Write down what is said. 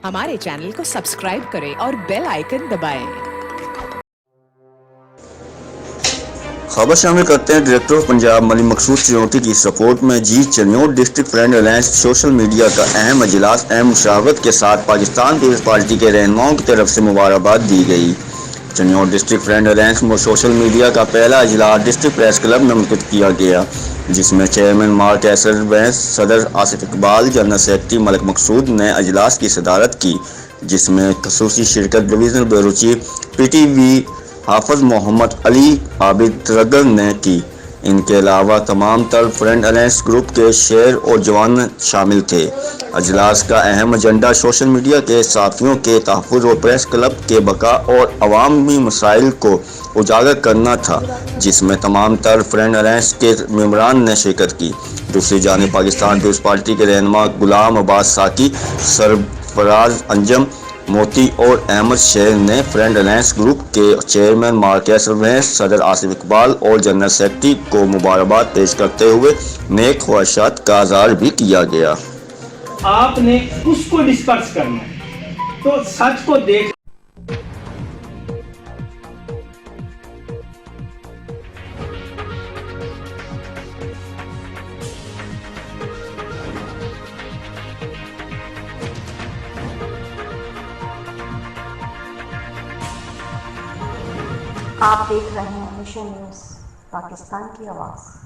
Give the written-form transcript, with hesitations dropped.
हमारे चैनल को सब्सक्राइब करें और बेल आइकन दबाएं। खबर शामिल करते हैं। डायरेक्टर ऑफ पंजाब मलिक मकसूद चिनोती की सपोर्ट में जी Chiniot district friend alliance social media का अहम अजलास अहम मुशावरत के साथ पाकिस्तान पीपल्स पार्टी के रहनुमाओं की तरफ से मुबारकबाद दी गई। Chiniot district friend alliance social media का पहला अजलास डिस्ट्रिक्ट प्रेस क्लब में मुनक़िद किया गया, जिसमें चेयरमैन मार्क एसर वैंस, सदर आसिफ इकबाल, जनरल सेक्रेटरी मलिक मकसूद ने अजलास की सदारत की, जिसमें खसूसी शिरकत डिवीज़नल ब्यूरो चीफ PTV हाफिज़ मोहम्मद अली आबिद तरगल ने की। इनके अलावा तमाम तर फ्रेंड अलायंस ग्रुप के शेर और जवान शामिल थे। अजलास का अहम एजेंडा सोशल मीडिया के साथियों के तहफ़्फ़ुज़ और प्रेस क्लब के बका और अवामी मसाइल को उजागर करना था, जिसमें तमाम तर फ्रेंड अलायंस के मेंबरान ने शिरकत की। दूसरी जानिब पाकिस्तान पीपल्स पार्टी के रहनुमा गुलाम अब्बास साकी, सरफराज अंजम मोती और अहमद शेर ने फ्रेंड अलायंस ग्रुप के चेयरमैन मार्क एसर वैंस, सदर आसिफ इकबाल और जनरल सेक्रेटरी को मुबारकबाद पेश करते हुए नेक ख्वाहिशात का इज़हार भी किया गया। आपने उसको डिस्पर्स करना है, तो सच को देख आप देख रहे हैं मिशन न्यूज़, पाकिस्तान की आवाज़।